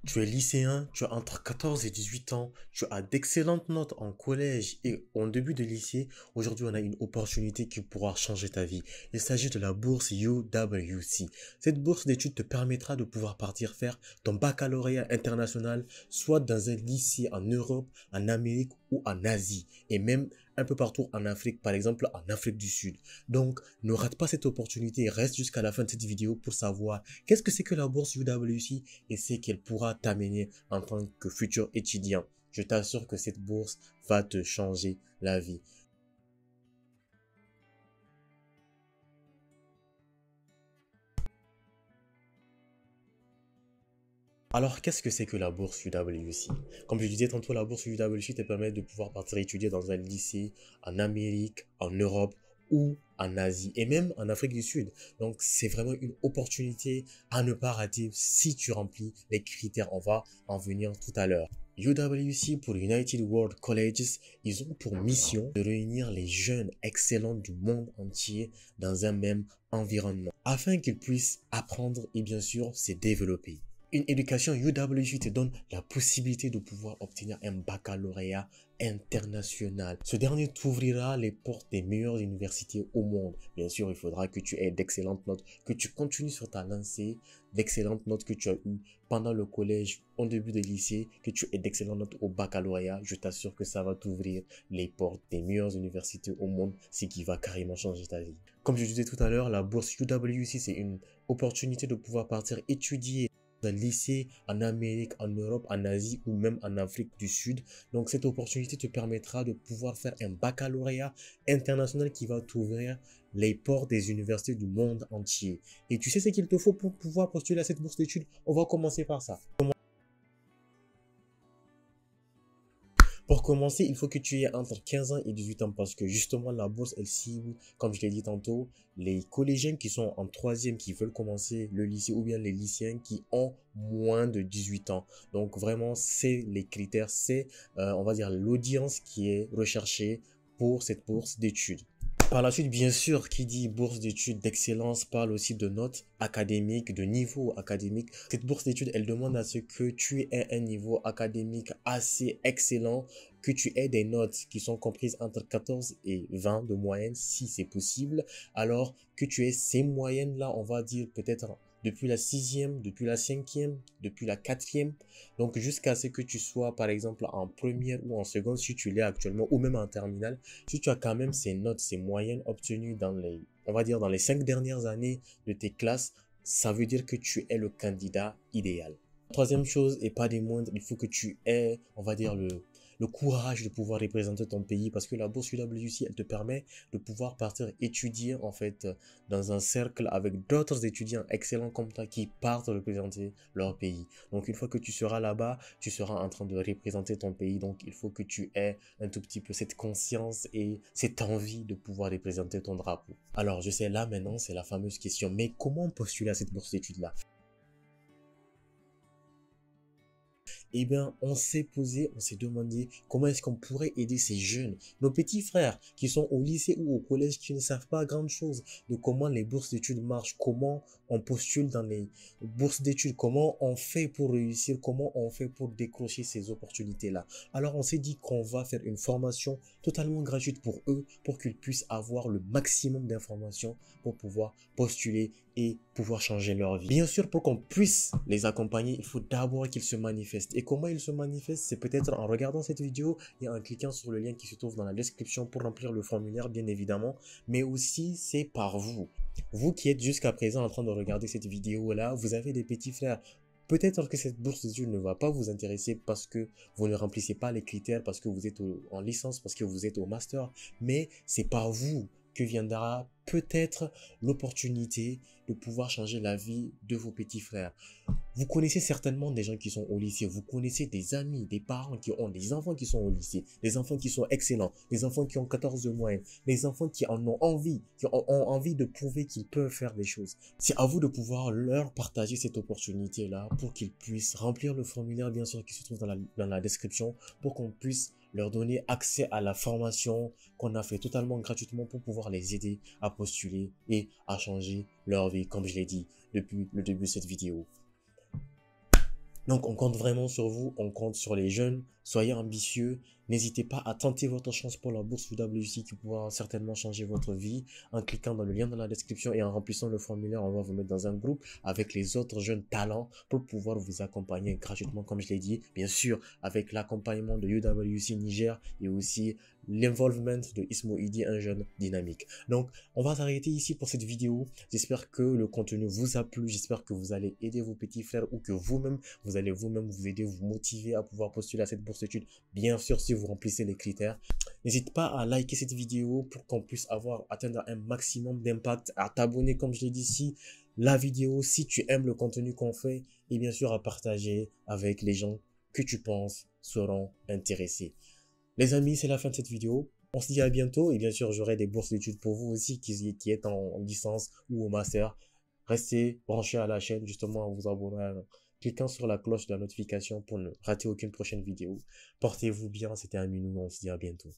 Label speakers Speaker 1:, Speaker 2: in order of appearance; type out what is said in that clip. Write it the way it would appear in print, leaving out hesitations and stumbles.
Speaker 1: Tu es lycéen, tu as entre 14 et 18 ans, tu as d'excellentes notes en collège et en début de lycée. Aujourd'hui, on a une opportunité qui pourra changer ta vie. Il s'agit de la bourse UWC. Cette bourse d'études te permettra de pouvoir partir faire ton baccalauréat international, soit dans un lycée en Europe, en Amérique ou en Asie, et même un peu partout en Afrique, par exemple en Afrique du Sud. Donc, ne rate pas cette opportunité et reste jusqu'à la fin de cette vidéo pour savoir qu'est-ce que c'est que la bourse UWC et c'est qu'elle pourra t'amener en tant que futur étudiant. Je t'assure que cette bourse va te changer la vie. Alors, qu'est-ce que c'est que la bourse UWC? Comme je disais tantôt, la bourse UWC te permet de pouvoir partir étudier dans un lycée en Amérique, en Europe ou en Asie et même en Afrique du Sud. Donc, c'est vraiment une opportunité à ne pas rater si tu remplis les critères. On va en venir tout à l'heure. UWC pour United World Colleges, ils ont pour mission de réunir les jeunes excellents du monde entier dans un même environnement afin qu'ils puissent apprendre et bien sûr se développer. Une éducation UWC te donne la possibilité de pouvoir obtenir un baccalauréat international. Ce dernier t'ouvrira les portes des meilleures universités au monde. Bien sûr, il faudra que tu aies d'excellentes notes, que tu continues sur ta lancée, d'excellentes notes que tu as eues pendant le collège, en début de lycée, que tu aies d'excellentes notes au baccalauréat. Je t'assure que ça va t'ouvrir les portes des meilleures universités au monde, ce qui va carrément changer ta vie. Comme je disais tout à l'heure, la bourse UWC, c'est une opportunité de pouvoir partir étudier un lycée en Amérique, en Europe, en Asie ou même en Afrique du Sud. Donc cette opportunité te permettra de pouvoir faire un baccalauréat international qui va t'ouvrir les portes des universités du monde entier. Et tu sais ce qu'il te faut pour pouvoir postuler à cette bourse d'études? On va commencer par ça. Pour commencer, il faut que tu aies entre 15 ans et 18 ans parce que justement la bourse, elle cible, comme je l'ai dit tantôt, les collégiens qui sont en troisième, qui veulent commencer le lycée ou bien les lycéens qui ont moins de 18 ans. Donc vraiment, c'est les critères, c'est, on va dire, l'audience qui est recherchée pour cette bourse d'études. Par la suite, bien sûr, qui dit bourse d'études d'excellence parle aussi de notes académiques, de niveau académique. Cette bourse d'études, elle demande à ce que tu aies un niveau académique assez excellent, que tu aies des notes qui sont comprises entre 14 et 20 de moyenne, si c'est possible. Alors que tu aies ces moyennes-là, on va dire peut-être depuis la sixième, depuis la cinquième, depuis la quatrième, donc jusqu'à ce que tu sois par exemple en première ou en seconde si tu l'es actuellement ou même en terminale, si tu as quand même ces notes, ces moyennes obtenues dans les, on va dire dans les 5 dernières années de tes classes, ça veut dire que tu es le candidat idéal. Troisième chose et pas des moindres, il faut que tu aies, on va dire le courage de pouvoir représenter ton pays parce que la bourse UWC, elle te permet de pouvoir partir étudier en fait dans un cercle avec d'autres étudiants excellents comme toi qui partent représenter leur pays. Donc une fois que tu seras là-bas, tu seras en train de représenter ton pays. Donc il faut que tu aies un tout petit peu cette conscience et cette envie de pouvoir représenter ton drapeau. Alors je sais là maintenant c'est la fameuse question, mais comment postuler à cette bourse d'études-là? Eh bien, on s'est posé, on s'est demandé comment est-ce qu'on pourrait aider ces jeunes, nos petits frères qui sont au lycée ou au collège, qui ne savent pas grand-chose de comment les bourses d'études marchent, comment on postule dans les bourses d'études, comment on fait pour réussir, comment on fait pour décrocher ces opportunités-là. Alors, on s'est dit qu'on va faire une formation totalement gratuite pour eux, pour qu'ils puissent avoir le maximum d'informations pour pouvoir postuler et pouvoir changer leur vie. Bien sûr, pour qu'on puisse les accompagner, il faut d'abord qu'ils se manifestent. Et comment ils se manifestent? C'est peut-être en regardant cette vidéo et en cliquant sur le lien qui se trouve dans la description pour remplir le formulaire, bien évidemment. Mais aussi, c'est par vous. Vous qui êtes jusqu'à présent en train de regarder cette vidéo-là, vous avez des petits frères. Peut-être que cette bourse d'études ne va pas vous intéresser parce que vous ne remplissez pas les critères, parce que vous êtes en licence, parce que vous êtes au master. Mais c'est par vous que viendra peut-être l'opportunité de pouvoir changer la vie de vos petits frères. Vous connaissez certainement des gens qui sont au lycée, vous connaissez des amis, des parents qui ont des enfants qui sont au lycée, des enfants qui sont excellents, des enfants qui ont 14 de moyenne, des enfants qui en ont envie, qui ont envie de prouver qu'ils peuvent faire des choses. C'est à vous de pouvoir leur partager cette opportunité-là pour qu'ils puissent remplir le formulaire, bien sûr, qui se trouve dans la description, pour qu'on puisse leur donner accès à la formation qu'on a fait totalement gratuitement pour pouvoir les aider à postuler et à changer leur vie, comme je l'ai dit depuis le début de cette vidéo. Donc, on compte vraiment sur vous, on compte sur les jeunes. Soyez ambitieux. N'hésitez pas à tenter votre chance pour la bourse UWC qui pourra certainement changer votre vie en cliquant dans le lien dans la description et en remplissant le formulaire. On va vous mettre dans un groupe avec les autres jeunes talents pour pouvoir vous accompagner gratuitement, comme je l'ai dit. Bien sûr, avec l'accompagnement de UWC Niger et aussi l'involvement de Ismo Idi, un jeune dynamique. Donc, on va s'arrêter ici pour cette vidéo. J'espère que le contenu vous a plu. J'espère que vous allez aider vos petits frères ou que vous-même, vous allez vous-même vous aider, vous motiver à pouvoir postuler à cette bourse d'études. Bien sûr, si vous remplissez les critères. N'hésite pas à liker cette vidéo pour qu'on puisse atteindre un maximum d'impact, à t'abonner comme je l'ai dit ici, la vidéo si tu aimes le contenu qu'on fait et bien sûr à partager avec les gens que tu penses seront intéressés. Les amis, c'est la fin de cette vidéo. On se dit à bientôt et bien sûr, j'aurai des bourses d'études pour vous aussi qui êtes en licence ou au master. Restez branchés à la chaîne justement en vous abonnant, en cliquant sur la cloche de la notification pour ne rater aucune prochaine vidéo. Portez-vous bien, c'était Aminou, on se dit à bientôt.